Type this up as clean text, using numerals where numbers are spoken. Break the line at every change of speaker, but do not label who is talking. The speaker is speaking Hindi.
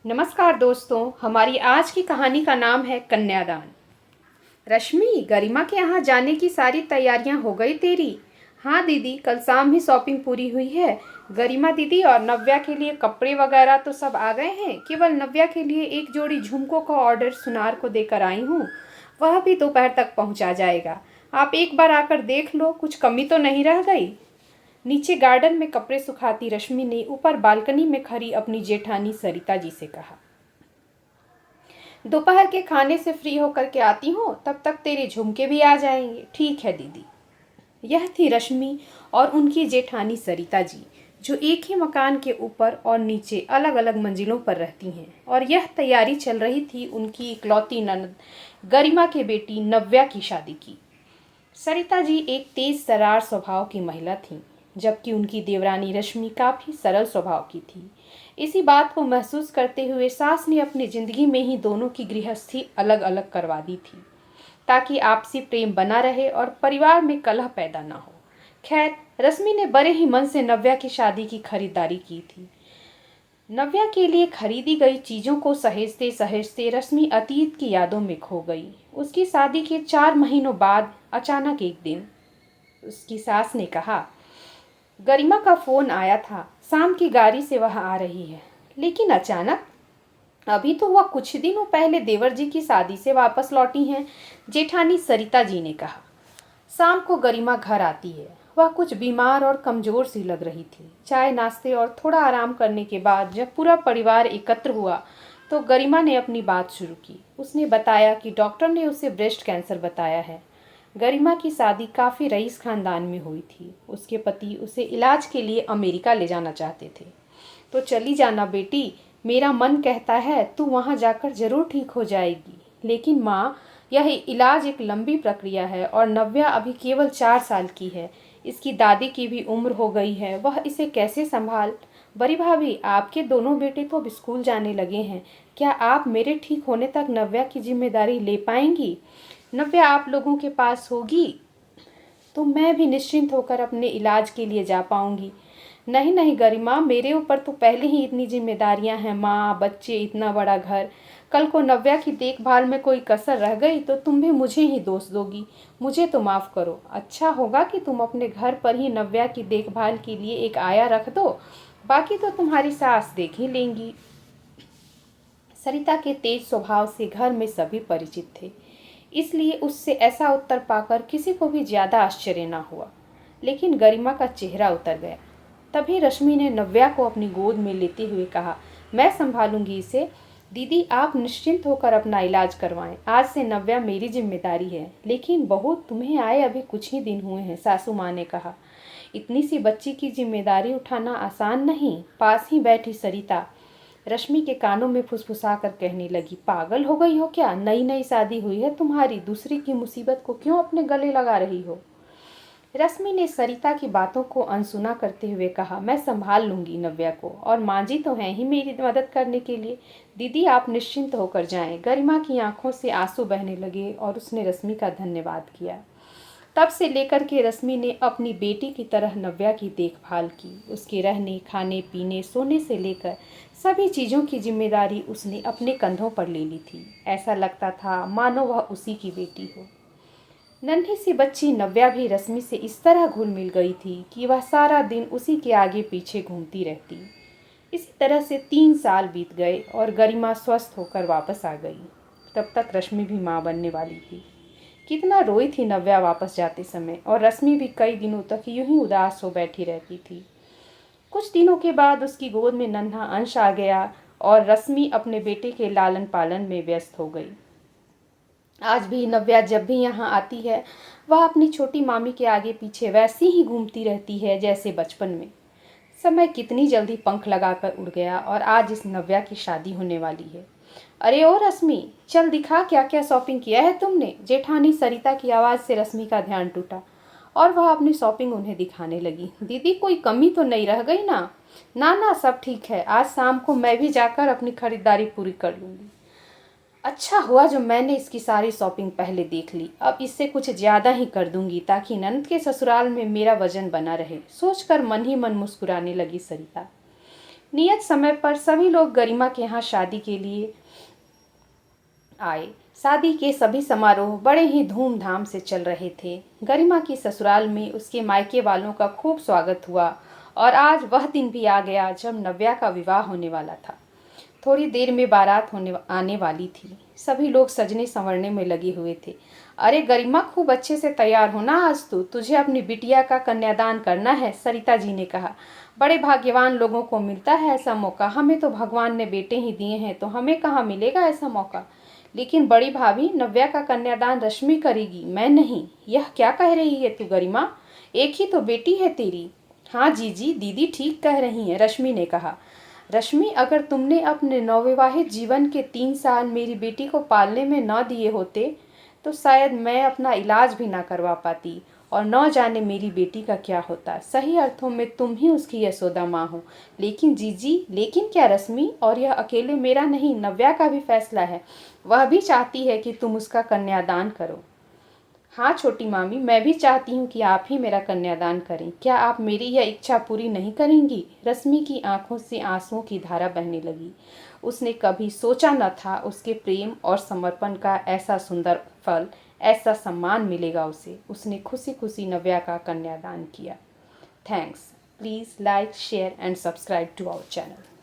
नमस्कार दोस्तों, हमारी आज की कहानी का नाम है कन्यादान। रश्मि, गरिमा के यहाँ जाने की सारी तैयारियां हो गई तेरी? हाँ दीदी, कल शाम ही शॉपिंग पूरी हुई है। गरिमा दीदी और नव्या के लिए कपड़े वगैरह तो सब आ गए हैं। केवल नव्या के लिए एक जोड़ी झुमकों का ऑर्डर सुनार को देकर आई हूँ। वह भी दोपहर तक पहुँचा जाएगा। आप एक बार आकर देख लो, कुछ कमी तो नहीं रह गई। नीचे गार्डन में कपड़े सुखाती रश्मि ने ऊपर बालकनी में खड़ी अपनी जेठानी सरिता जी से कहा, दोपहर के खाने से फ्री होकर के आती हूँ, तब तक तेरे झुमके भी आ जाएंगे। ठीक है दीदी। यह थी रश्मि और उनकी जेठानी सरिता जी, जो एक ही मकान के ऊपर और नीचे अलग अलग मंजिलों पर रहती हैं। और यह तैयारी चल रही थी उनकी इकलौती ननद गरिमा के बेटी नव्या की शादी की। सरिता जी एक तेज तर्रार स्वभाव की महिला थीं, जबकि उनकी देवरानी रश्मि काफ़ी सरल स्वभाव की थी। इसी बात को महसूस करते हुए सास ने अपनी जिंदगी में ही दोनों की गृहस्थी अलग अलग करवा दी थी, ताकि आपसी प्रेम बना रहे और परिवार में कलह पैदा ना हो। खैर, रश्मि ने बड़े ही मन से नव्या की शादी की खरीदारी की थी। नव्या के लिए खरीदी गई चीजों को सहेजते सहेजते रश्मि अतीत की यादों में खो गई। उसकी शादी के 4 महीनों बाद अचानक एक दिन उसकी सास ने कहा, गरिमा का फोन आया था, शाम की गाड़ी से वह आ रही है। लेकिन अचानक, अभी तो वह कुछ दिनों पहले देवर जी की शादी से वापस लौटी हैं। जेठानी सरिता जी ने कहा, शाम को गरिमा घर आती है। वह कुछ बीमार और कमजोर सी लग रही थी। चाय नाश्ते और थोड़ा आराम करने के बाद जब पूरा परिवार एकत्र हुआ तो गरिमा ने अपनी बात शुरू की। उसने बताया कि डॉक्टर ने उसे ब्रेस्ट कैंसर बताया है। गरिमा की शादी काफ़ी रईस खानदान में हुई थी। उसके पति उसे इलाज के लिए अमेरिका ले जाना चाहते थे। तो चली जाना बेटी, मेरा मन कहता है तू वहाँ जाकर जरूर ठीक हो जाएगी। लेकिन माँ, यह इलाज एक लंबी प्रक्रिया है और नव्या अभी केवल 4 साल की है। इसकी दादी की भी उम्र हो गई है, वह इसे कैसे संभाल। बड़ी भाभी, आपके दोनों बेटे तो अब स्कूल जाने लगे हैं। क्या आप मेरे ठीक होने तक नव्या की जिम्मेदारी ले पाएंगी? नव्या आप लोगों के पास होगी तो मैं भी निश्चिंत होकर अपने इलाज के लिए जा पाऊंगी। नहीं नहीं गरिमा, मेरे ऊपर तो पहले ही इतनी जिम्मेदारियां हैं। माँ, बच्चे, इतना बड़ा घर। कल को नव्या की देखभाल में कोई कसर रह गई तो तुम भी मुझे ही दोष दोगी। मुझे तो माफ़ करो। अच्छा होगा कि तुम अपने घर पर ही नव्या की देखभाल के लिए एक आया रख दो। बाकी तो तुम्हारी सास देख ही लेंगी। सरिता के तेज स्वभाव से घर में सभी परिचित थे, इसलिए उससे ऐसा उत्तर पाकर किसी को भी ज्यादा आश्चर्य न हुआ। लेकिन गरिमा का चेहरा उतर गया। तभी रश्मि ने नव्या को अपनी गोद में लेते हुए कहा, मैं संभालूंगी इसे। दीदी, आप निश्चिंत होकर अपना इलाज करवाएं। आज से नव्या मेरी जिम्मेदारी है। लेकिन बहू, तुम्हें आए अभी कुछ ही दिन हुए हैं, सासू माँ ने कहा। इतनी सी बच्ची की जिम्मेदारी उठाना आसान नहीं। पास ही बैठी सरिता रश्मि के कानों में फुसफुसा कर कहने लगी, पागल हो गई हो क्या? नई नई शादी हुई है तुम्हारी, दूसरी की मुसीबत को क्यों अपने गले लगा रही हो? रश्मि ने सरिता की बातों को अनसुना करते हुए कहा, मैं संभाल लूंगी नव्या को, और माँ जी तो हैं ही मेरी मदद करने के लिए। दीदी, आप निश्चिंत होकर जाएं। गरिमा की आंखों से आंसू बहने लगे और उसने रश्मि का धन्यवाद किया। तब से लेकर के रश्मि ने अपनी बेटी की तरह नव्या की देखभाल की। उसके रहने, खाने, पीने, सोने से लेकर सभी चीज़ों की जिम्मेदारी उसने अपने कंधों पर ले ली थी। ऐसा लगता था मानो वह उसी की बेटी हो। नन्ही सी बच्ची नव्या भी रश्मि से इस तरह घुल मिल गई थी कि वह सारा दिन उसी के आगे पीछे घूमती रहती। इसी तरह से 3 साल बीत गए और गरिमा स्वस्थ होकर वापस आ गई। तब तक रश्मि भी माँ बनने वाली थी। कितना रोई थी नव्या वापस जाते समय, और रश्मि भी कई दिनों तक यूं ही उदास हो बैठी रहती थी। कुछ दिनों के बाद उसकी गोद में नन्हा अंश आ गया और रश्मि अपने बेटे के लालन पालन में व्यस्त हो गई। आज भी नव्या जब भी यहाँ आती है, वह अपनी छोटी मामी के आगे पीछे वैसी ही घूमती रहती है जैसे बचपन में। समय कितनी जल्दी पंख लगाकर उड़ गया और आज इस नव्या की शादी होने वाली है। अरे ओ रश्मि, चल दिखा क्या क्या शॉपिंग किया है तुमने। जेठानी सरिता की आवाज़ से रश्मि का ध्यान टूटा और वह अपनी शॉपिंग उन्हें दिखाने लगी। दीदी, कोई कमी तो नहीं रह गई ना? ना ना, सब ठीक है। आज शाम को मैं भी जाकर अपनी खरीदारी पूरी कर लूँगी। अच्छा हुआ जो मैंने इसकी सारी शॉपिंग पहले देख ली। अब इससे कुछ ज़्यादा ही कर दूंगी ताकि ननद के ससुराल में मेरा वजन बना रहे, सोचकर मन ही मन मुस्कुराने लगी सरिता। नियत समय पर सभी लोग गरिमा के यहाँ शादी के लिए आए। शादी के सभी समारोह बड़े ही धूमधाम से चल रहे थे। गरिमा की ससुराल में उसके मायके वालों का खूब स्वागत हुआ और आज वह दिन भी आ गया जब नव्या का विवाह होने वाला था। थोड़ी देर में बारात आने वाली थी। सभी लोग सजने संवरने में लगे हुए थे। अरे गरिमा, खूब अच्छे से तैयार होना आज तुझे अपनी बिटिया का कन्यादान करना है, सरिता जी ने कहा। बड़े भाग्यवान लोगों को मिलता है ऐसा मौका। हमें तो भगवान ने बेटे ही दिए हैं, तो हमें कहाँ मिलेगा ऐसा मौका। लेकिन बड़ी भाभी, नव्या का कन्यादान रश्मि करेगी, मैं नहीं। यह क्या कह रही है तू गरिमा? एक ही तो बेटी है तेरी। हाँ जीजी, दीदी ठीक कह रही हैं, रश्मि ने कहा। रश्मि, अगर तुमने अपने नवविवाहित जीवन के 3 साल मेरी बेटी को पालने में न दिए होते तो शायद मैं अपना इलाज भी ना करवा पाती और न जाने मेरी बेटी का क्या होता। सही अर्थों में तुम ही उसकी यशोदा माँ हो। लेकिन जीजी, लेकिन क्या रश्मि? और यह अकेले मेरा नहीं, नव्या का भी फैसला है। वह भी चाहती है कि तुम उसका कन्यादान करो। हाँ छोटी मामी, मैं भी चाहती हूँ कि आप ही मेरा कन्यादान करें। क्या आप मेरी यह इच्छा पूरी नहीं करेंगी? रश्मि की आंखों से आंसुओं की धारा बहने लगी। उसने कभी सोचा न था उसके प्रेम और समर्पण का ऐसा सुंदर फल, ऐसा सम्मान मिलेगा उसे। उसने खुशी खुशी नव्या का कन्यादान किया। Thanks. Please like, share and subscribe to our channel.